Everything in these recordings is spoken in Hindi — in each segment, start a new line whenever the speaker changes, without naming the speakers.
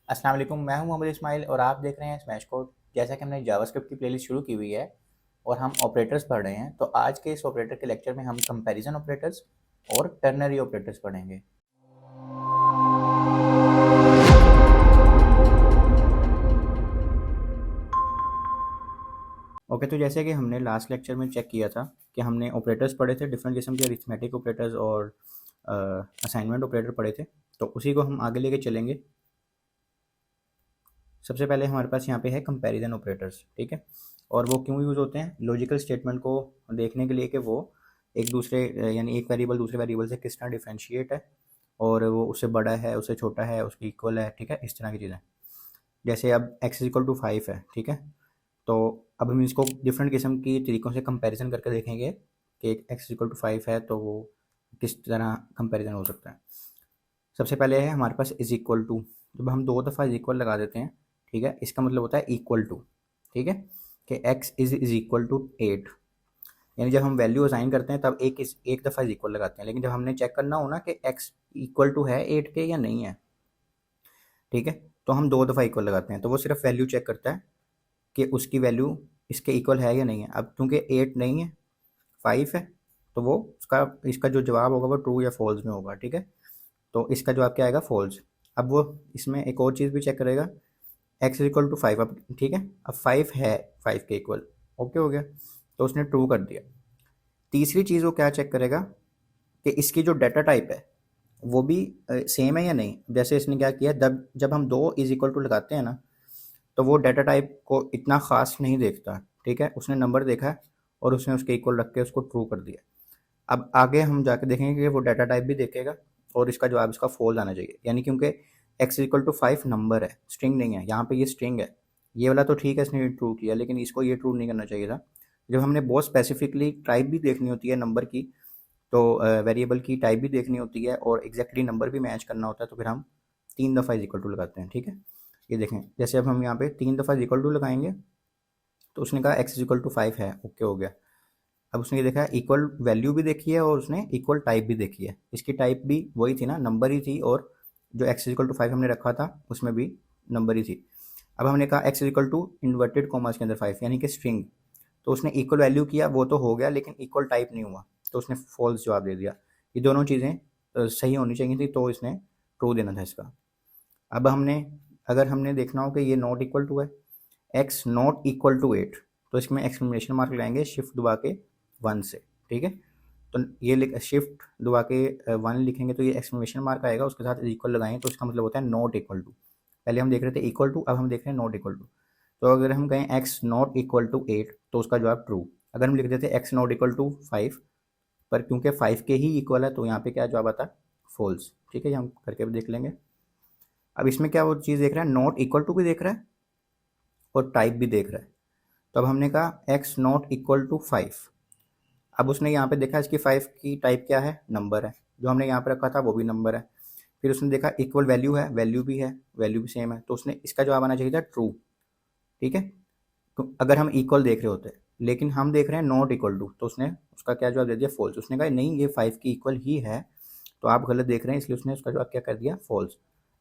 अस्सलाम वालेकुम, मैं हूं मोहम्मद इस्माइल और आप देख रहे हैं स्मैश कोड। जैसा कि हमने जावास्क्रिप्ट की प्लेलिस्ट शुरू की हुई है और हम ऑपरेटर्स पढ़ रहे हैं, तो आज के इस ऑपरेटर के लेक्चर में हम कंपैरिजन ऑपरेटर्स और टर्नरी ऑपरेटर्स पढ़ेंगे। ओके, तो जैसे कि हमने लास्ट लेक्चर में चेक किया था कि हमने ऑपरेटर्स पढ़े थे, डिफरेंट किस्म के अरिथमेटिक ऑपरेटर्स और असाइनमेंट ऑपरेटर पढ़े थे, तो उसी को हम आगे लेके चलेंगे। सबसे पहले हमारे पास यहाँ पे है कंपैरिजन ऑपरेटर्स, ठीक है। और वो क्यों यूज़ होते हैं? लॉजिकल स्टेटमेंट को देखने के लिए कि वो एक दूसरे यानी एक वेरिएबल दूसरे वेरिएबल से किस तरह डिफरेंशिएट है और वो उससे बड़ा है, उससे छोटा है, उसके इक्वल है, ठीक है, इस तरह की चीज़ें। जैसे अब x इक्वल टू 5 है, ठीक है। तो अब हम इसको डिफरेंट किस्म की तरीक़ों से कंपैरिजन करके देखेंगे कि x इक्वल टू 5 है तो वो किस तरह कंपैरिजन हो सकता है। सबसे पहले है हमारे पास इज़ इक्वल टू। जब हम 2 दफ़ा इज़ इक्वल लगा देते हैं, ठीक है, इसका मतलब होता है इक्वल टू, ठीक है, कि x इज़ इक्वल टू 8। यानी जब हम वैल्यू असाइन करते हैं तब एक दफ़ा इज़ इक्वल लगाते हैं, लेकिन जब हमने चेक करना हो ना कि x इक्वल टू है 8 के या नहीं है, ठीक है, तो हम 2 दफ़ा इक्वल लगाते हैं। तो वो सिर्फ वैल्यू चेक करता है कि उसकी वैल्यू इसके इक्वल है या नहीं है। अब क्योंकि 8 नहीं है, 5 है, तो वो उसका इसका जो जवाब होगा वो ट्रू या फॉल्स में होगा, ठीक है। तो इसका जवाब क्या आएगा? फॉल्स। अब वो इसमें एक और चीज़ भी चेक करेगा, x इक्वल टू 5। अब ठीक है, अब 5 है 5 के इक्वल, ओके हो गया, तो उसने ट्रू कर दिया। तीसरी चीज़ वो क्या चेक करेगा कि इसकी जो डाटा टाइप है वो भी सेम है या नहीं। जैसे इसने क्या किया, जब हम 2 इज इक्वल टू लगाते हैं ना, तो वो डाटा टाइप को इतना ख़ास नहीं देखता, ठीक है। उसने नंबर देखा और उसने उसके इक्वल रख के उसको ट्रू कर दिया। अब आगे हम जाके देखेंगे कि वो डाटा टाइप भी देखेगा और इसका जवाब इसका फॉल्स आना चाहिए। यानी क्योंकि x इक्वल टू 5 नंबर है, स्ट्रिंग नहीं है। यहाँ पे ये स्ट्रिंग है, ये वाला तो ठीक है इसने ट्रू किया, लेकिन इसको ये ट्रू नहीं करना चाहिए था। जब हमने बहुत स्पेसिफिकली टाइप भी देखनी होती है नंबर की, तो वेरिएबल की टाइप भी देखनी होती है और एग्जैक्टली नंबर भी मैच करना होता है, तो फिर हम 3 दफ़ा इज इक्वल टू लगाते हैं, ठीक है। ये देखें, जैसे अब हम यहाँ पे 3 दफ़ा इज इक्वल टू लगाएंगे, तो उसने कहा x इक्वल टू 5 है, ओके हो गया। अब उसने ये देखा, इक्वल वैल्यू भी देखी है और उसने इक्वल टाइप भी देखी है। इसकी टाइप भी वही थी ना, नंबर ही थी, और जो x इक्वल टू 5 हमने रखा था उसमें भी नंबर ही थी। अब हमने कहा x equal to inverted commas के अंदर 5 यानी कि स्ट्रिंग, तो उसने इक्वल वैल्यू किया, वो तो हो गया, लेकिन इक्वल टाइप नहीं हुआ, तो उसने फॉल्स जवाब दे दिया। ये दोनों चीज़ें सही होनी चाहिए थी, तो इसने ट्रू देना था इसका। अब अगर हमने देखना हो कि ये नॉट इक्वल टू है, x नॉट इक्वल टू 8, तो इसमें एक्सक्लेमेशन मार्क लगाएंगे शिफ्ट दबा के 1 से, ठीक है। तो ये शिफ्ट दबा के 1 लिखेंगे तो ये एक्सक्लेमेशन मार्क आएगा, उसके साथ इक्वल लगाएंगे तो इसका मतलब होता है नॉट इक्वल टू। पहले हम देख रहे थे इक्वल टू, अब हम देख रहे हैं नॉट इक्वल टू। तो अगर हम कहें x नॉट इक्वल टू 8 तो उसका जवाब ट्रू। अगर हम लिख देते x नॉट इक्वल टू 5, पर क्योंकि 5 के ही इक्वल है तो यहाँ पे क्या जवाब आता है? फॉल्स, ठीक है। ये हम करके भी देख लेंगे। अब इसमें क्या वो चीज़ देख रहा है, नॉट इक्वल टू भी देख रहा है और टाइप भी देख रहा है। तो अब हमने कहा x नॉट इक्वल टू 5। अब उसने यहाँ पे देखा इसकी 5 की टाइप क्या है? नंबर है। जो हमने यहाँ पे रखा था वो भी नंबर है। फिर उसने देखा इक्वल वैल्यू है, वैल्यू भी है, वैल्यू भी सेम है, तो उसने इसका जवाब आना चाहिए था ट्रू, ठीक है। तो अगर हम इक्वल देख रहे होते, लेकिन हम देख रहे हैं नॉट इक्वल टू, तो उसने उसका क्या जवाब दे दिया? फॉल्स। उसने कहा नहीं, ये 5 की इक्वल ही है, तो आप गलत देख रहे हैं, इसलिए उसने उसका जवाब क्या कर दिया? फॉल्स।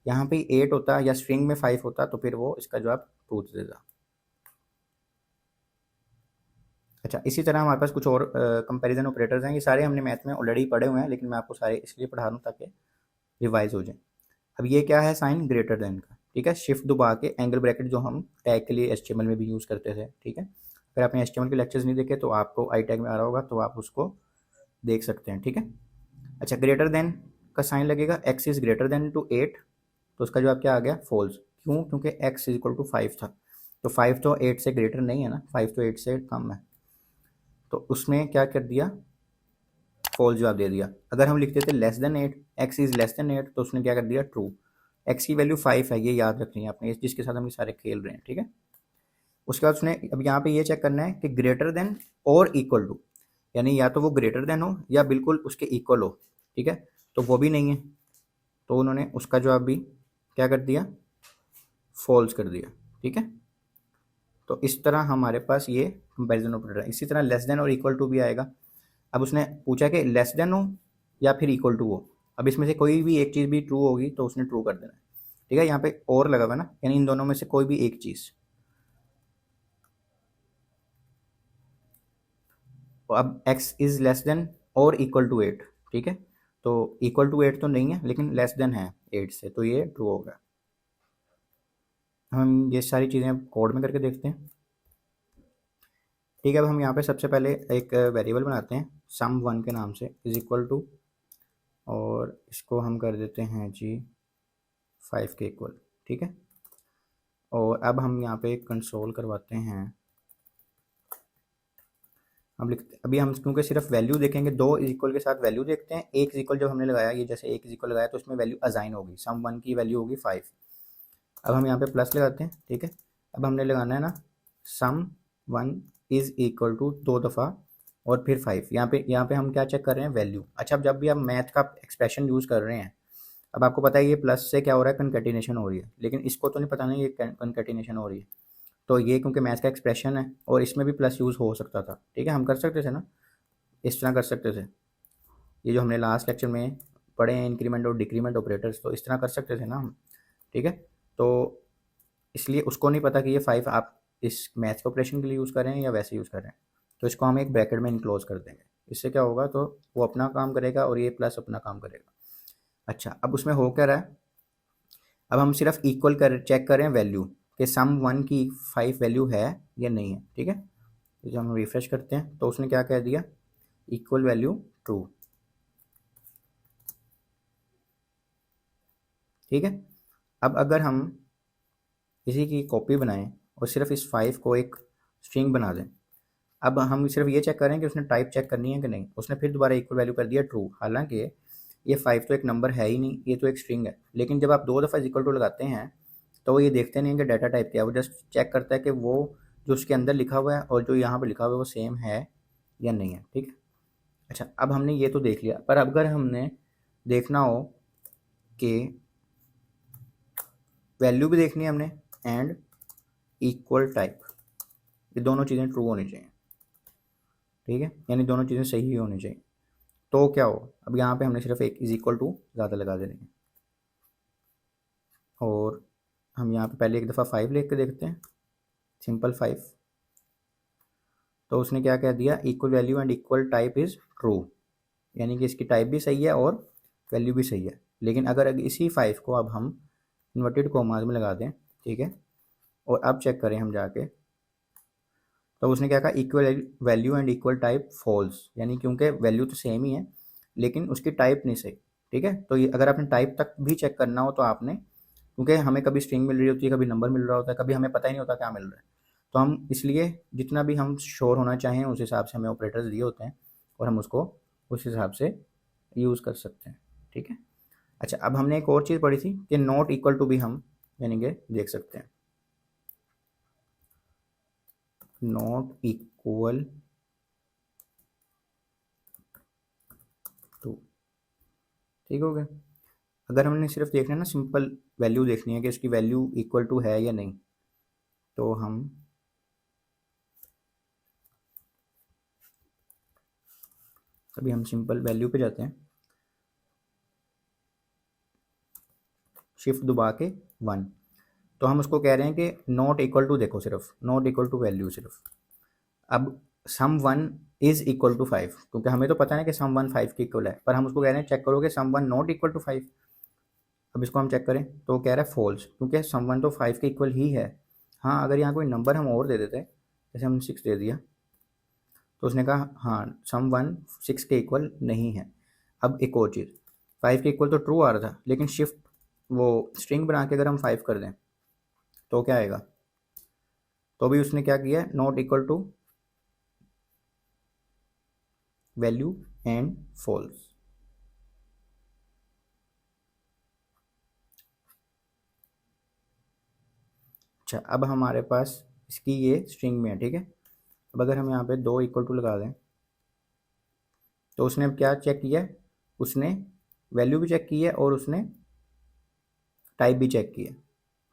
यहाँ पे 8 होता या स्ट्रिंग में 5 होता तो फिर वो इसका जवाब ट्रू दे देता। अच्छा, इसी तरह हमारे पास कुछ और कंपैरिजन ऑपरेटर्स हैं। ये सारे हमने मैथ में ऑलरेडी पढ़े हुए हैं, लेकिन मैं आपको सारे इसलिए पढ़ा रहा हूँ ताकि रिवाइज हो जाए। अब ये क्या है? साइन ग्रेटर देन का, ठीक है। शिफ्ट दबा के एंगल ब्रैकेट जो हम टैग के लिए HTML में भी यूज़ करते थे, ठीक है। अगर आपने HTML के लेक्चर्स नहीं देखे तो आपको आई टैग में आ रहा होगा, तो आप उसको देख सकते हैं, ठीक है। अच्छा, ग्रेटर देन का साइन लगेगा, x is greater than to 8, तो उसका जवाब क्या आ गया? फॉल्स। क्यों? क्योंकि x इज इक्वल टू 5 था, तो 5 तो 8 से ग्रेटर नहीं है ना, 5 तो 8 से कम है, तो उसने क्या कर दिया? फॉल्स जवाब दे दिया। अगर हम लिखते थे less than 8, x is less then 8, तो उसने क्या कर दिया? ट्रू। x की वैल्यू 5 है, ये याद रखनी है आपने, जिसके साथ हम ये सारे खेल रहे हैं, ठीक है। उसके बाद उसने अब यहाँ पे ये चेक करना है कि ग्रेटर देन और इक्वल टू, यानी या तो वो ग्रेटर देन हो या बिल्कुल उसके इक्वल हो, ठीक है। तो वो भी नहीं है, तो उन्होंने उसका जवाब भी क्या कर दिया? फॉल्स कर दिया, ठीक है। तो इस तरह हमारे पास ये कंपैरिजन ऑपरेटर है। इसी तरह लेस देन और इक्वल टू भी आएगा। अब उसने पूछा कि लेस देन हो या फिर इक्वल टू हो। अब इसमें से कोई भी एक चीज़ भी ट्रू होगी तो उसने ट्रू कर देना है। ठीक है, यहाँ पे और लगा हुआ है ना, यानी इन दोनों में से कोई भी एक चीज़। तो अब x इज लेस देन और इक्वल टू 8, ठीक है, तो इक्वल टू 8 तो नहीं है लेकिन लेस देन है 8 से, तो ये ट्रू होगा। हम ये सारी चीज़ें अब कोड में करके देखते हैं। ठीक है, अब हम यहाँ पे सबसे पहले एक वेरिएबल बनाते हैं सम वन के नाम से, इज इक्वल टू, और इसको हम कर देते हैं जी 5 के इक्वल, ठीक है। और अब हम यहाँ पे कंसोल करवाते हैं, हम लिखते, अभी हम क्योंकि सिर्फ वैल्यू देखेंगे, दो इज इक्वल के साथ वैल्यू देखते हैं, एक इज इक्वल जब हमने लगाया, ये जैसे एक इज इक्वल लगाया तो इसमें वैल्यू असाइन होगी, सम वन की वैल्यू होगी 5। अब हम यहाँ पे प्लस लगाते हैं, ठीक है। अब हमने लगाना है ना सम वन इज इक्वल टू दो दफ़ा और फिर 5, यहाँ पे हम क्या चेक कर रहे हैं, वैल्यू। अच्छा, अब जब भी आप मैथ का एक्सप्रेशन यूज़ कर रहे हैं, अब आपको पता है ये प्लस से क्या हो रहा है, कंकैटिनेशन हो रही है, लेकिन इसको तो नहीं पता नहीं ये कंकैटिनेशन हो रही है। तो ये क्योंकि मैथ का एक्सप्रेशन है और इसमें भी प्लस यूज़ हो सकता था, ठीक है, हम कर सकते थे ना, इस तरह कर सकते थे। ये जो हमने लास्ट लेक्चर में पढ़े हैं इंक्रीमेंट और डिक्रीमेंट ऑपरेटर्स, तो इस तरह कर सकते थे ना हम, ठीक है। तो इसलिए उसको नहीं पता कि ये 5 आप इस मैथ के ऑपरेशन के लिए यूज़ कर रहे हैं या वैसे यूज़ कर रहे हैं, तो इसको हम एक ब्रैकेट में इनक्लोज कर देंगे। इससे क्या होगा, तो वो अपना काम करेगा और ये प्लस अपना काम करेगा। अच्छा, अब उसमें हो क्या रहा है, अब हम सिर्फ इक्वल कर चेक करें वैल्यू कि सम वन की 5 वैल्यू है या नहीं है, ठीक है। तो जब हम रिफ्रेश करते हैं तो उसने क्या कह दिया, इक्वल वैल्यू ट्रू, ठीक है। अब अगर हम इसी की कॉपी बनाएं और सिर्फ इस 5 को एक स्ट्रिंग बना दें, अब हम सिर्फ ये चेक करें कि उसने टाइप चेक करनी है कि नहीं, उसने फिर दोबारा इक्वल वैल्यू कर दिया ट्रू, हालांकि ये 5 तो एक नंबर है ही नहीं, ये तो एक स्ट्रिंग है। लेकिन जब आप दो दफ़ा इक्वल टू लगाते हैं तो वो ये देखते नहीं है कि डाटा टाइप क्या है, वो जस्ट चेक करता है कि वो जो उसके अंदर लिखा हुआ है और जो यहाँ पर लिखा हुआ है वो सेम है या नहीं है, ठीक है। अच्छा, अब हमने ये तो देख लिया, पर अगर हमने देखना हो कि वैल्यू भी देखनी है हमने एंड इक्वल टाइप, ये दोनों चीज़ें ट्रू होनी चाहिए, ठीक है, यानी दोनों चीज़ें सही होनी चाहिए। तो क्या हो, अब यहाँ पे हमने सिर्फ एक इज इक्वल टू ज़्यादा लगा देनी है, और हम यहाँ पे पहले एक दफ़ा 5 लिख के देखते हैं, सिंपल 5। तो उसने क्या कह दिया, equal value and equal type is true, यानी कि इसकी टाइप भी सही है और वैल्यू भी सही है। लेकिन अगर इसी 5 को अब हम इन्वर्टेड कोमास में लगा दें, ठीक है, और अब चेक करें हम जाके, तो उसने क्या कहा, equal value and equal type false, यानी क्योंकि वैल्यू तो सेम ही है लेकिन उसकी टाइप नहीं सही, ठीक है। तो ये अगर आपने टाइप तक भी चेक करना हो तो आपने, क्योंकि हमें कभी स्ट्रिंग मिल रही होती है, कभी नंबर मिल रहा होता है, कभी हमें पता ही नहीं होता क्या मिल रहा है, तो हम इसलिए जितना भी हम श्योर होना चाहें उस हिसाब से हमें ऑपरेटर्स दिए होते हैं और हम उसको उस हिसाब से यूज़ कर सकते हैं, ठीक है। अच्छा, अब हमने एक और चीज़ पढ़ी थी कि नॉट इक्वल टू भी हम यानी कि देख सकते हैं, नॉट इक्वल टू, ठीक हो गया। अगर हमने सिर्फ देखना है ना, सिंपल वैल्यू देखनी है कि इसकी वैल्यू इक्वल टू है या नहीं, तो हम अभी हम सिंपल वैल्यू पे जाते हैं, शिफ्ट दबा के 1, तो हम उसको कह रहे हैं कि नॉट इक्वल टू, देखो सिर्फ नॉट इक्वल टू वैल्यू सिर्फ। अब सम वन इज इक्वल टू 5, क्योंकि हमें तो पता है कि सम वन 5 के इक्वल है, पर हम उसको कह रहे हैं चेक करो कि sum one not equal to 5। अब इसको हम चेक करें तो कह रहा है फॉल्स, क्योंकि सम वन तो 5 के इक्वल ही है। हाँ, अगर यहाँ कोई नंबर हम और दे देते, जैसे हम 6 दे दिया, तो उसने कहा हाँ सम वन 6 के इक्वल नहीं है। अब एक और चीज़, 5 के इक्वल तो ट्रू आ रहा था, लेकिन शिफ्ट वो स्ट्रिंग बना के अगर हम 5 कर दें तो क्या आएगा, तो भी उसने क्या किया, not equal to value and false. अच्छा, अब हमारे पास इसकी ये स्ट्रिंग में है, ठीक है। अब अगर हम यहाँ पे दो इक्वल टू लगा दें, तो उसने अब क्या चेक किया, उसने वैल्यू भी चेक की है और उसने टाइप भी चेक की है,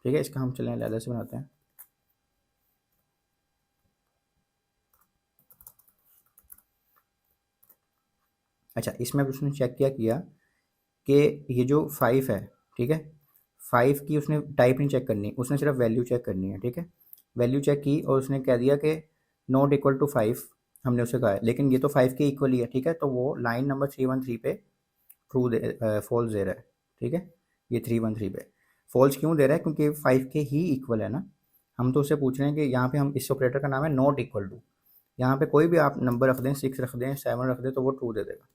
ठीक है। इसका हम चलें अलग से बनाते हैं। अच्छा, इसमें अब उसने चेक क्या किया कि ये जो 5 है, ठीक है, 5 की उसने टाइप नहीं चेक करनी, उसने सिर्फ वैल्यू चेक करनी है, ठीक है। वैल्यू चेक की और उसने कह दिया कि नॉट इक्वल टू 5, हमने उसे कहा है, लेकिन ये तो 5 के इक्वल ही है, ठीक है। तो वो लाइन नंबर 313 पे ट्रू फॉल्स दे रहा है, ठीक है। ये 313 पे फॉल्स क्यों दे रहा है, क्योंकि 5 के ही इक्वल है ना। हम तो उससे पूछ रहे हैं कि यहाँ पे हम इस ऑपरेटर का नाम है नॉट इक्वल टू, यहाँ पे कोई भी आप नंबर रख दें, 6 रख दें, 7 रख दें, तो वो ट्रू दे देगा।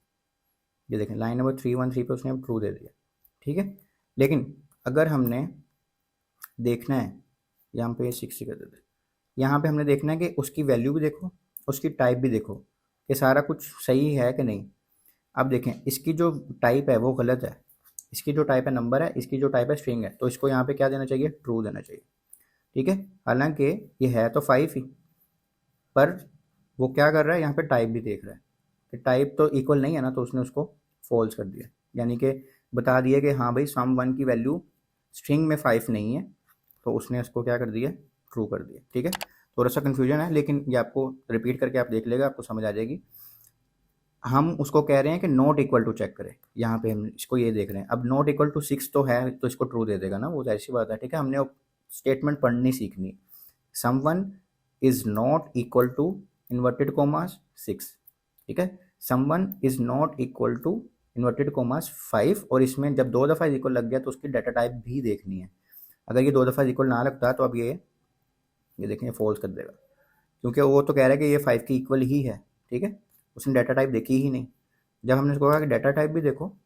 ये देखें लाइन नंबर 313 पे उसने ट्रू दे दिया, ठीक है। लेकिन अगर हमने देखना है, यहाँ पे 60 कर देते, यहाँ पे हमने देखना है कि उसकी वैल्यू भी देखो, उसकी टाइप भी देखो कि सारा कुछ सही है कि नहीं। अब देखें इसकी जो टाइप है वो गलत है, इसकी जो टाइप है नंबर है, इसकी जो टाइप है स्ट्रिंग है, तो इसको यहाँ पे क्या देना चाहिए, ट्रू देना चाहिए, ठीक है। हालांकि ये है तो 5 ही, पर वो क्या कर रहा है, यहाँ पे टाइप भी देख रहा है कि टाइप तो इक्वल नहीं है ना, तो उसने उसको फॉल्स कर दिया, यानी कि बता दिया कि हाँ भाई सम 1 की वैल्यू स्ट्रिंग में 5 नहीं है, तो उसने उसको क्या कर दिया, ट्रू कर दिया, ठीक है। थोड़ा सा कन्फ्यूजन है, लेकिन ये आपको रिपीट करके आप देख लेगा, आपको समझ आ जाएगी। हम उसको कह रहे हैं कि नॉट इक्वल टू चेक करें, यहाँ पे हम इसको ये देख रहे हैं। अब नॉट इक्वल टू 6 तो है, तो इसको ट्रू दे देगा ना, वो ऐसी बात है, ठीक है। हमने स्टेटमेंट पढ़नी सीखनी, someone is not equal to inverted commas 6, ठीक है। Someone is not equal to inverted commas 5, और इसमें जब 2 दफ़ा इक्वल लग गया तो उसकी डाटा टाइप भी देखनी है। अगर ये 2 दफ़ा इक्वल ना लगता तो अब ये देखें फॉल्स कर देगा, क्योंकि वो तो कह रहा है कि ये 5 की इक्वल ही है, ठीक है। उसने डाटा टाइप देखी ही नहीं। जब हमने उसको कहा कि डाटा टाइप भी देखो,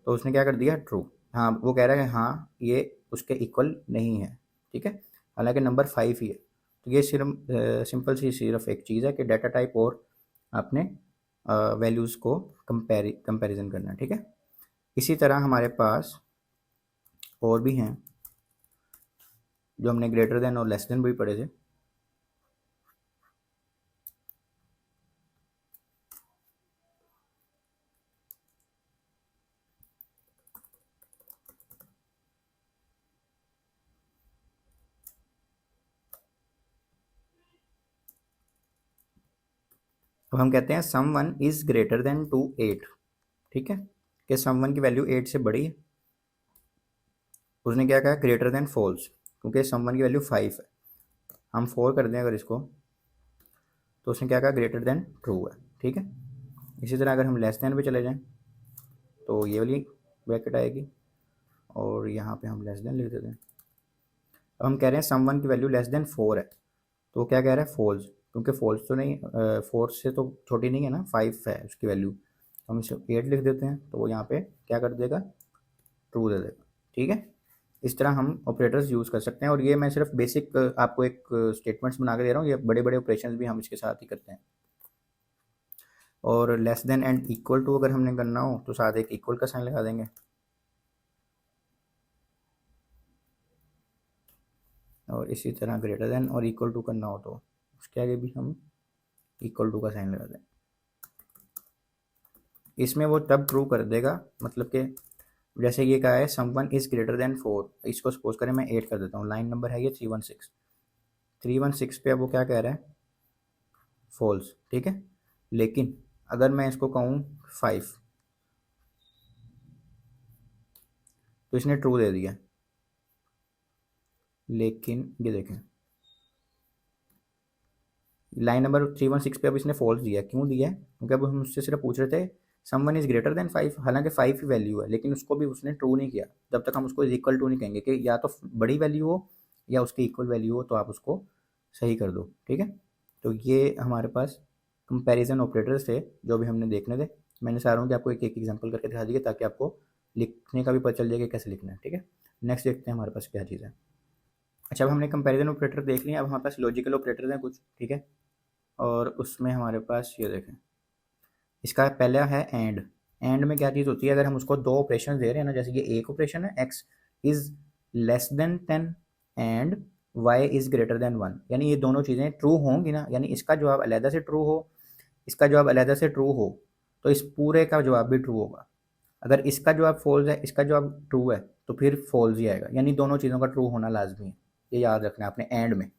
तो उसने क्या कर दिया, ट्रू। हाँ वो कह रहा है कि हाँ ये उसके इक्वल नहीं है, ठीक है, हालांकि नंबर 5 ही है। तो ये सिर्फ सिंपल सी सिर्फ एक चीज़ है कि डाटा टाइप और आपने वैल्यूज़ को कंपैरिजन करना, ठीक है। इसी तरह हमारे पास और भी हैं जो हमने ग्रेटर देन और लेस देन भी पढ़े थे। अब हम कहते हैं sum one is greater than to 8, ठीक है, कि सम वन की वैल्यू 8 से बड़ी है। उसने क्या कहा, ग्रेटर देन फॉल्स, क्योंकि सम वन की वैल्यू 5 है। हम 4 कर दें अगर इसको, तो उसने क्या कहा, ग्रेटर देन ट्रू है, ठीक है। इसी तरह अगर हम लेस देन पे चले जाएं तो ये वाली ब्रैकेट आएगी, और यहाँ पे हम लेस देन लिख देते हैं। अब हम कह रहे हैं सम वन की वैल्यू लेस देन 4 है, तो वो क्या कह रहा है, फॉल्स, क्योंकि फॉल्स तो नहीं, 4 से तो छोटी नहीं है ना, 5 है उसकी वैल्यू। हम इसे 8 लिख देते हैं, तो वो यहाँ पे क्या कर देगा, ट्रू दे देगा, ठीक है। इस तरह हम ऑपरेटर्स यूज़ कर सकते हैं, और ये मैं सिर्फ बेसिक आपको एक स्टेटमेंट्स बना के दे रहा हूँ, ये बड़े बड़े ऑपरेशंस भी हम इसके साथ ही करते हैं। और less than and equal to अगर हमने करना हो तो साथ एक इक्वल का साइन लगा देंगे, और इसी तरह ग्रेटर देन और इक्वल टू करना हो तो उसके आगे भी हम इक्वल टू का साइन लगा दें। इसमें वो तब ट्रू कर देगा, मतलब कि जैसे ये कहा है समवन इज़ ग्रेटर देन 4, इसको सपोज करें मैं 8 कर देता हूँ, लाइन नंबर है ये 316 पे, अब वो क्या कह रहा है, फॉल्स, ठीक है। लेकिन अगर मैं इसको कहूँ 5, तो इसने ट्रू दे दिया। लेकिन ये देखें लाइन नंबर 316 पे अब इसने फॉल्स दिया, क्यों दिया है, क्योंकि अब हम उससे सिर्फ पूछ रहे थे समवन इज़ ग्रेटर देन 5, हालांकि 5 ही वैल्यू है, लेकिन उसको भी उसने ट्रू नहीं किया। जब तक हम उसको इक्वल टू नहीं कहेंगे कि या तो बड़ी वैल्यू हो या उसकी इक्वल वैल्यू हो, तो आप उसको सही कर दो, ठीक है। तो ये हमारे पास कंपैरिजन ऑपरेटर्स थे जो भी हमने देखने थे। मैंने चाह रहा हूँ कि आपको एक एक एग्जांपल करके दिखा दिए, ताकि आपको लिखने का भी पता चल जाए कि कैसे लिखना है, ठीक है। नेक्स्ट देखते हैं हमारे पास क्या चीज़ है। अच्छा, अब हमने कंपैरिजन ऑपरेटर देख लिया, अब हमारे पास लॉजिकल ऑपरेटर हैं कुछ, ठीक है। और उसमें हमारे पास ये देखें, इसका पहला है एंड। एंड में क्या चीज़ होती है, अगर हम उसको दो ऑपरेशन दे रहे हैं ना, जैसे ये एक ऑपरेशन है x is less than 10 and y is greater than 1, यानी ये दोनों चीज़ें ट्रू होंगी ना, यानी इसका जवाब अलहदा से ट्रू हो, इसका जवाब अलहदा से ट्रू हो, तो इस पूरे का जवाब भी ट्रू होगा। अगर इसका जवाब फॉल्स है, इसका जवाब ट्रू है, तो फिर फॉल्स ही आएगा, यानी दोनों चीज़ों का ट्रू होना लाजमी है। ये याद रखना है आपने एंड में,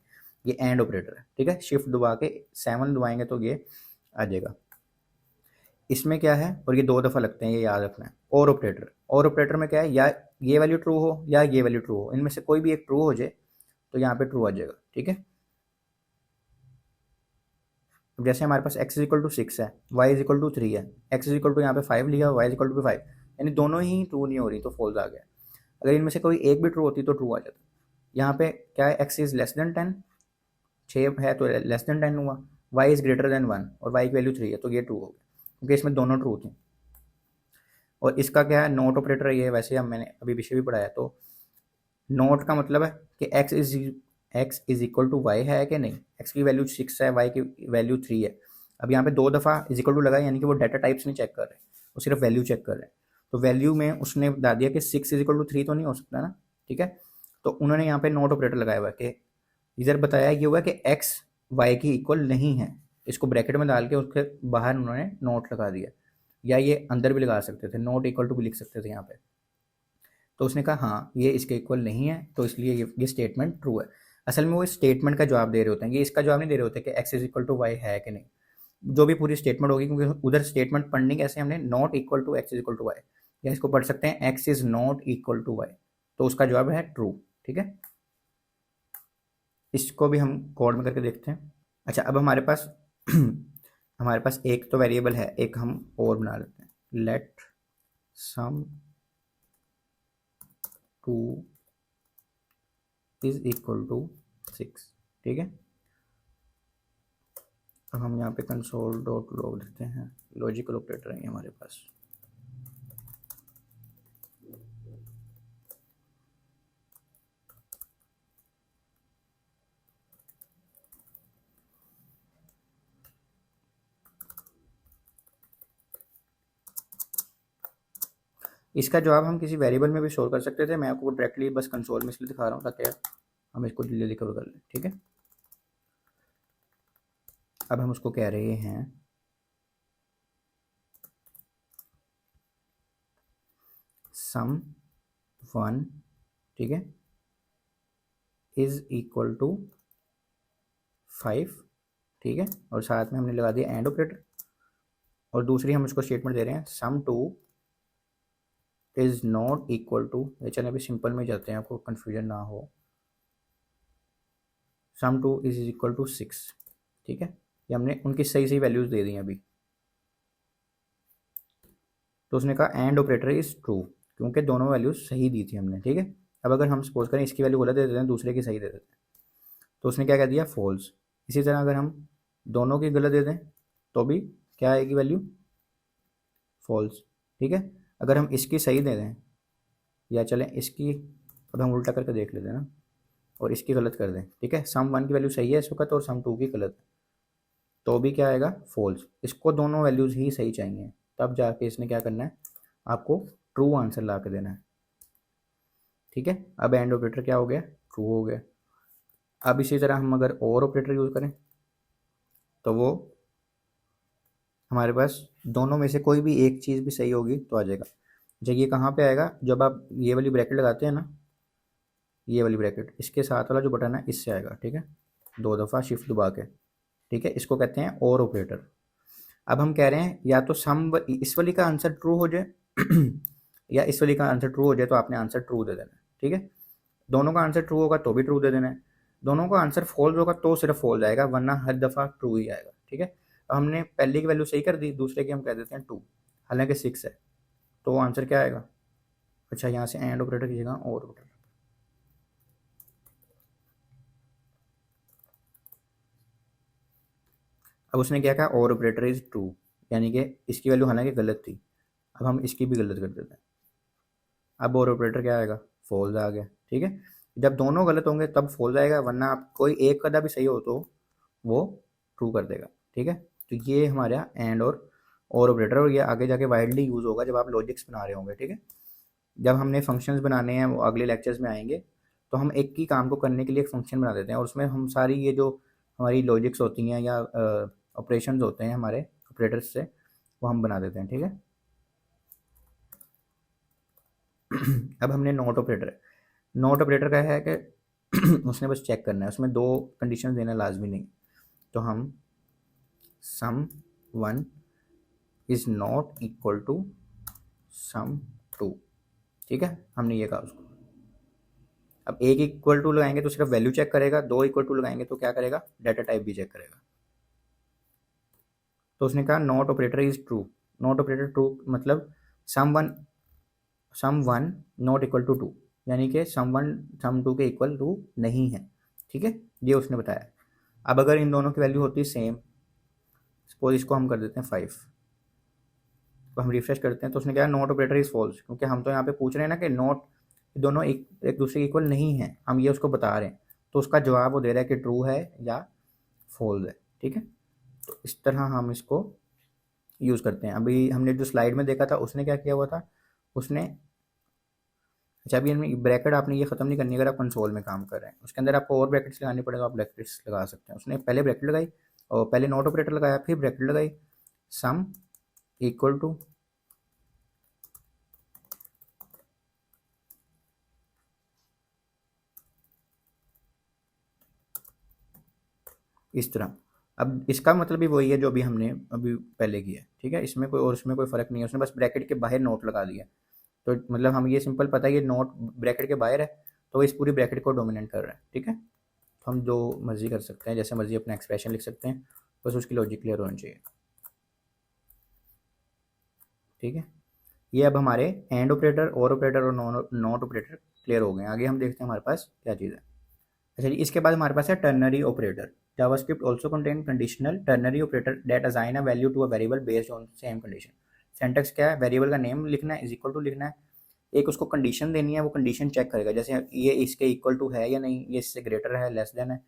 ये एंड ऑपरेटर है, ठीक है। शिफ्ट दबा के 7 दबाएंगे तो ये आ जाएगा। इसमें क्या है, और ये 2 दफ़ा लगते हैं, ये याद रखना है। और ऑपरेटर में क्या है, या ये वैल्यू ट्रू हो या ये वैल्यू ट्रू हो, इनमें से कोई भी एक ट्रू हो जाए तो यहाँ पे ट्रू आ जाएगा, ठीक है। अब जैसे हमारे पास x इज इक्वल टू 6 है, y इज इक्वल टू 3 है, x इज इक्वल टू यहाँ पे 5 लिया, y इज इक्वल टू 5, यानी दोनों ही ट्रू नहीं हो रही तो फॉल्स आ गया। अगर इनमें से कोई एक भी ट्रू होती तो ट्रू आ जाता। यहाँ पे क्या है, x इज लेस देन 10, 6 है तो लेस देन 10 हुआ, y इज ग्रेटर देन 1 और y की वैल्यू 3 है तो ये ट्रू हो गया, क्योंकि इसमें दोनों ट्रू थे। और इसका क्या है, नॉट ऑपरेटर ये वैसे हम मैंने अभी विषय भी पढ़ाया, तो नॉट का मतलब है कि x is equal to y है कि नहीं, x की वैल्यू 6 है, y की वैल्यू 3 है। अब यहाँ पे 2 दफ़ा इज इक्वल टू लगा, यानी कि वो डाटा टाइप्स नहीं चेक कर रहे, वो सिर्फ वैल्यू चेक कर रहे हैं। तो वैल्यू में उसने बता दिया कि 6 इज इक्वल टू 3 तो नहीं हो सकता ना, ठीक है। तो उन्होंने यहाँ पे नॉट ऑपरेटर लगाया हुआ है कि इधर बताया ये हुआ कि x y की इक्वल नहीं है, इसको ब्रैकेट में डाल के उसके बाहर उन्होंने नोट लगा दिया, या ये अंदर भी लगा सकते थे, नॉट इक्वल टू भी लिख सकते थे यहाँ पे। तो उसने कहा हाँ ये इसके इक्वल नहीं है, तो इसलिए ये स्टेटमेंट ट्रू है। असल में वो स्टेटमेंट का जवाब दे रहे होते हैं, ये इसका जवाब नहीं दे रहे होते कि x is equal to y है कि नहीं। जो भी पूरी स्टेटमेंट होगी, क्योंकि उधर स्टेटमेंट पढ़नी कैसे हमने, not equal to x is equal to y, या इसको पढ़ सकते हैं x is not equal to y, तो उसका जवाब है ट्रू, ठीक है। इसको भी हम कोड में करके देखते हैं। अच्छा, अब हमारे पास हमारे पास एक तो वेरिएबल है, एक हम और बना लेते हैं, let sum 2 is equal to 6, ठीक है। अब हम यहाँ पे कंसोल डॉट लॉग देते हैं, लॉजिकल ऑपरेटर है हमारे पास। इसका जवाब हम किसी वेरिएबल में भी स्टोर कर सकते थे, मैं आपको डायरेक्टली बस कंसोल में इसलिए दिखा रहा हूँ ताकि हम इसको जल्दी रिकवर कर लें, ठीक है। अब हम उसको कह रहे हैं सम 1, ठीक है, इज इक्वल टू 5, ठीक है, और साथ में हमने लगा दिया एंड ऑपरेटर। और दूसरी हम उसको स्टेटमेंट दे रहे हैं सम 2 इज नॉट इक्वल टू, चलिए अभी सिंपल में जाते हैं, आपको कन्फ्यूजन ना हो, सम 2 इज इक्वल टू 6, ठीक है। ये हमने उनकी सही सही वैल्यूज दे दी हैं अभी। तो उसने कहा एंड ऑपरेटर इज ट्रू, क्योंकि दोनों वैल्यूज सही दी थी हमने, ठीक है। अब अगर हम सपोज करें इसकी वैल्यू गलत दे देते हैं, दूसरे की सही दे देते हैं, तो उसने क्या कह दिया, फॉल्स। इसी तरह अगर हम दोनों की गलत दे दें तो भी क्या आएगी वैल्यू, फॉल्स, ठीक है। अगर हम इसकी सही दे दें, या चलें इसकी, अब हम उल्टा करके देख लेते हैं ना, और इसकी गलत कर दें, ठीक है, सम 1 की वैल्यू सही है इस वक्त और सम 2 की गलत है, तो भी क्या आएगा, फॉल्स। इसको दोनों वैल्यूज़ ही सही चाहिए, तब जाके इसने क्या करना है, आपको ट्रू आंसर ला के देना है, ठीक है। अब एंड ऑपरेटर क्या हो गया, ट्रू हो गया। अब इसी तरह हम अगर और ऑपरेटर यूज़ करें तो वो हमारे पास दोनों में से कोई भी एक चीज़ भी सही होगी तो आ जाएगा। जब ये कहाँ पे आएगा, जब आप ये वाली ब्रैकेट लगाते हैं ना, ये वाली ब्रैकेट, इसके साथ वाला जो बटन है इससे आएगा, ठीक है, 2 दफ़ा शिफ्ट दबा के, ठीक है, इसको कहते हैं और ऑपरेटर। अब हम कह रहे हैं या तो सम इस वाली का आंसर ट्रू हो जाए या इस वाली का आंसर ट्रू हो जाए, तो आपने आंसर ट्रू दे देना है, ठीक है। दोनों का आंसर ट्रू होगा तो भी ट्रू दे देना है, दोनों का आंसर फॉल्स होगा तो सिर्फ फॉल्स आएगा, वरना हर दफ़ा ट्रू ही आएगा, ठीक है। अब हमने पहले की वैल्यू सही कर दी, दूसरे की हम कह देते हैं 2, हालांकि 6 है, तो आंसर क्या आएगा। अच्छा, यहाँ से एंड ऑपरेटर की जगह और ऑपरेटर, अब उसने क्या कहा, और ऑपरेटर इज ट्रू, यानी कि इसकी वैल्यू हालांकि गलत थी, अब हम इसकी भी गलत कर देते हैं, अब और ऑपरेटर क्या आएगा, फॉल्स आ गया, ठीक है। जब दोनों गलत होंगे तब फॉल्स आएगा, वरना आप कोई एक कदा भी सही हो तो वो ट्रू कर देगा, ठीक है। तो ये हमारा एंड और ऑपरेटर, और ये आगे जाके वाइडली यूज़ होगा जब आप लॉजिक्स बना रहे होंगे, ठीक है। जब हमने फंक्शंस बनाने हैं वो अगले लेक्चर्स में आएंगे, तो हम एक ही काम को करने के लिए एक फंक्शन बना देते हैं, और उसमें हम सारी ये जो हमारी लॉजिक्स होती हैं या ऑपरेशंस होते हैं हमारे ऑपरेटर्स से, वो हम बना देते हैं, ठीक है। अब हमने नॉट ऑपरेटर है, नॉट ऑपरेटर का है कि उसने बस चेक करना है, उसमें 2 कंडीशन देना लाजमी नहीं, तो हम sum 1 is not equal to sum two, ठीक है, हमने ये कहा उसको। अब एक इक्वल टू लगाएंगे तो सिर्फ वैल्यू चेक करेगा, दो इक्वल टू लगाएंगे तो क्या करेगा, डाटा टाइप भी चेक करेगा। तो उसने कहा not operator is true, not operator true मतलब sum one not equal to two, यानी कि सम वन सम टू के इक्वल टू नहीं है, ठीक है, ये उसने बताया। अब अगर इन दोनों की वैल्यू होती है सेम, सपोज इसको हम कर देते हैं 5, तो हम रिफ्रेश करते हैं तो उसने क्या, नॉट ऑपरेटर इज फॉल्स, क्योंकि हम तो यहाँ पे पूछ रहे हैं ना कि नॉट दोनों एक दूसरे के इक्वल नहीं है, हम ये उसको बता रहे हैं, तो उसका जवाब वो दे रहा है कि ट्रू है या फॉल्स है, ठीक है। तो इस तरह हम इसको यूज़ करते हैं। अभी हमने जो स्लाइड में देखा था उसने क्या किया हुआ था, उसने, अच्छा अभी हमें ब्रैकेट आपने ये ख़त्म नहीं करनी अगर आप कंसोल में काम कर रहे हैं, उसके अंदर आपको और ब्रैकेट्स लगानी पड़ेगा, आप ब्रैकेट्स लगा सकते हैं। उसने पहले ब्रैकेट लगाई और पहले नॉट ऑपरेटर लगाया, फिर ब्रैकेट लगाई, सम इक्वल टू, इस तरह। अब इसका मतलब भी वही है जो अभी हमने अभी पहले किया है, ठीक है, इसमें कोई और उसमें कोई फ़र्क नहीं है, उसने बस ब्रैकेट के बाहर नोट लगा दिया। तो मतलब हम ये सिंपल पता है ये नोट ब्रैकेट के बाहर है, तो इस पूरी ब्रैकेट को डोमिनेट कर रहा है, ठीक है। तो हम जो मर्जी कर सकते हैं, जैसे मर्जी अपना एक्सप्रेशन लिख सकते हैं, बस उसकी लॉजिक क्लियर होनी चाहिए, ठीक है। ये अब हमारे एंड ऑपरेटर, और ऑपरेटर और नॉट ऑपरेटर क्लियर हो गए। आगे हम देखते हैं हमारे पास क्या चीज़ है। अच्छा जी, इसके बाद हमारे पास है ternary operator. JavaScript also contain conditional ternary operator that assign a value to a variable based on same condition. Syntax क्या है, वेरिएबल का नेम लिखना है, इज इक्वल टू लिखना है, एक उसको कंडीशन देनी है, वो कंडीशन चेक करेगा, जैसे ये इसके इक्वल टू है या नहीं, ये इससे ग्रेटर है, लेस देन है।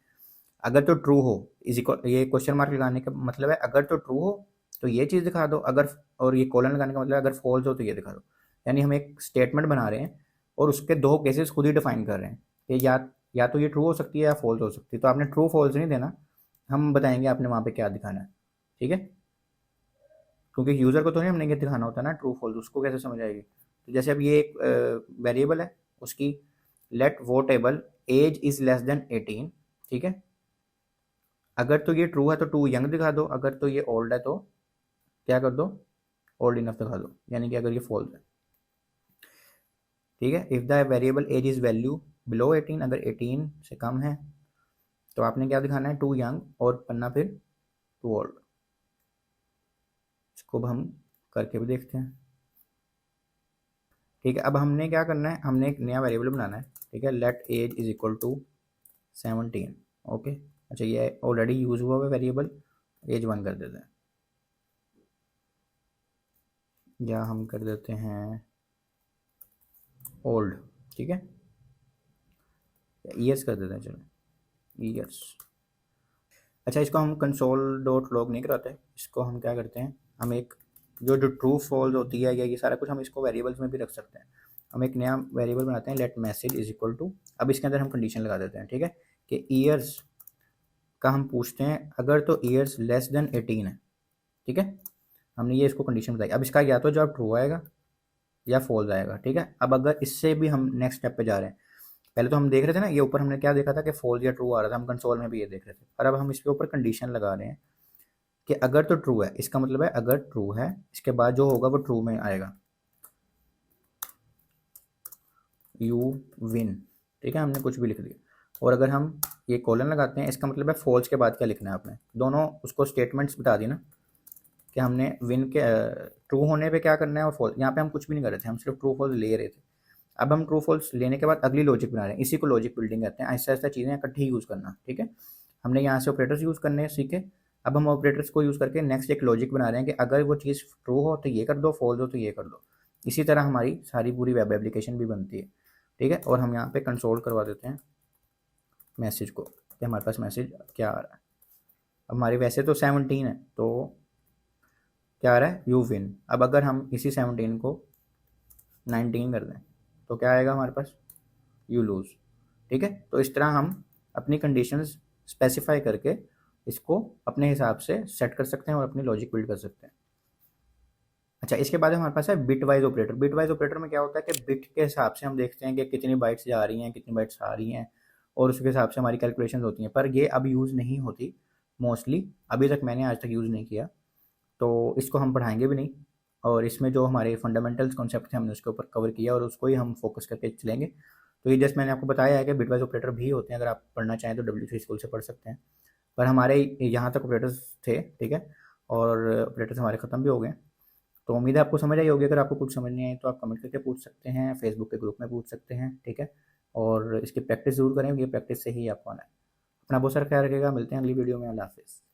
अगर तो ट्रू हो, इज इक्वल, ये क्वेश्चन मार्क लगाने का मतलब है अगर तो ट्रू हो तो ये चीज़ दिखा दो, अगर, और ये कॉलन लगाने का मतलब अगर फॉल्स हो तो ये दिखा दो। यानी हम एक स्टेटमेंट बना रहे हैं और उसके दो केसेस खुद ही डिफाइन कर रहे हैं कि या तो ये ट्रू हो सकती है या फॉल्स हो सकती है। तो आपने ट्रू फॉल्स नहीं देना, हम बताएंगे आपने वहाँ पे क्या दिखाना है, ठीक है, क्योंकि यूज़र को तो नहीं हमने ये दिखाना होता ना ट्रू फॉल्स, उसको कैसे समझ आएगी। तो जैसे अब ये एक वेरिएबल है, उसकी लेट वो table age is less than 18, ठीक है, अगर तो ये ट्रू है तो टू यंग दिखा दो, अगर तो ये ओल्ड है तो क्या कर दो, ओल्ड इनफ दिखा दो, यानी कि अगर ये फॉल्स है, ठीक है। If the variable age is value below 18, अगर 18 से कम है तो आपने क्या दिखाना है, टू यंग, और पन्ना फिर टू ओल्ड। इसको अब हम करके भी देखते हैं, ठीक है। अब हमने क्या करना है, हमने एक नया वेरिएबल बनाना है, ठीक है, let age is equal to 17, okay. अच्छा ये ऑलरेडी यूज़ हुआ हुआ वेरिएबल, एज 1 कर देते हैं, या हम कर देते हैं ओल्ड, ठीक है, ईयर्स कर देते हैं, चलो ईयर्स। अच्छा इसको हम कंसोल डॉट लॉग नहीं कराते, इसको हम क्या करते हैं, हम एक जो जो ट्रू फॉल्स होती है या ये सारा कुछ हम इसको वेरिएबल्स में भी रख सकते हैं। हम एक नया वेरिएबल बनाते हैं, let message is equal to, अब इसके अंदर हम कंडीशन लगा देते हैं, ठीक है, कि ईयर्स का हम पूछते हैं अगर तो ईयर्स लेस देन 18 है, ठीक है, हमने ये इसको कंडीशन बताई। अब इसका या तो जवाब ट्रू आएगा या फॉल्स आएगा, ठीक है। अब अगर इससे भी हम नेक्स्ट स्टेप पे जा रहे हैं, पहले तो हम देख रहे थे ना ये ऊपर हमने क्या देखा था कि फॉल्स या ट्रू आ रहा था, हम कंसोल में भी ये देख रहे थे, और अब हम इसके ऊपर कंडीशन लगा रहे हैं कि अगर तो ट्रू है, इसका मतलब है अगर ट्रू है इसके बाद जो होगा वो ट्रू में आएगा, यू विन, ठीक है, हमने कुछ भी लिख दिया। और अगर हम ये कॉलन लगाते हैं इसका मतलब है फॉल्स के बाद क्या लिखना है आपने, दोनों उसको स्टेटमेंट्स बता दी ना कि हमने विन के ट्रू होने पे क्या करना है और फॉल्स, यहाँ पे हम कुछ भी नहीं कर रहे थे, हम सिर्फ ट्रू फॉल्स ले रहे थे। अब हम ट्रू फॉल्स लेने के बाद अगली लॉजिक बना रहे हैं, इसी को लॉजिक बिल्डिंग कहते हैं, ऐसा ऐसा चीज़ें इकट्ठी यूज़ करना, ठीक है। हमने यहाँ से ऑपरेटर्स यूज़ करने सीखे, अब हम ऑपरेटर्स को यूज़ करके नेक्स्ट एक लॉजिक बना रहे हैं कि अगर वो चीज़ ट्रू हो तो ये कर दो, फॉल्स हो तो ये कर दो। इसी तरह हमारी सारी पूरी वेब एप्लीकेशन भी बनती है, ठीक है। और हम यहाँ पे कंसोल करवा देते हैं मैसेज को कि हमारे पास मैसेज क्या आ रहा है। अब हमारी वैसे तो 17 है तो क्या आ रहा है, यू विन। अब अगर हम इसी 17 को 19 कर दें तो क्या आएगा हमारे पास, यू लूज़, ठीक है। तो इस तरह हम अपनी कंडीशंस स्पेसिफाई करके इसको अपने हिसाब से सेट कर सकते हैं और अपनी लॉजिक बिल्ड कर सकते हैं। अच्छा इसके बाद हमारे पास है bit wise operator. Bit wise operator में क्या होता है कि बिट के हिसाब से हम देखते हैं कि कितनी बाइट्स जा रही हैं, कितनी बाइट्स आ रही हैं, और उसके हिसाब से हमारी कैलकुलेशन होती हैं, पर ये अब यूज़ नहीं होती मोस्टली, अभी तक मैंने आज तक यूज़ नहीं किया। तो इसको हम पढ़ाएंगे भी नहीं, और इसमें जो हमारे फंडामेंटल्स कॉन्सेप्ट थे हमने उसके ऊपर कवर किया और उसको ही हम फोकस करके चलेंगे। तो ये जस्ट मैंने आपको बताया है कि बिटवाइज ऑपरेटर भी होते हैं, अगर आप पढ़ना चाहें तो W3 स्कूल से पढ़ सकते हैं। पर हमारे यहाँ तक ऑपरेटर्स थे, ठीक है, और ऑपरेटर्स हमारे ख़त्म भी हो गए। तो उम्मीद है आपको समझ आई होगी। अगर आपको कुछ समझ नहीं आई तो आप कमेंट करके पूछ सकते हैं, फेसबुक के ग्रुप में पूछ सकते हैं, ठीक है। और इसकी प्रैक्टिस ज़रूर करें, ये प्रैक्टिस से ही आपको आना है। अपना बहुत सारा ख्याल रखिएगा, मिलते हैं अगली वीडियो में। अल्लाह हाफिज़।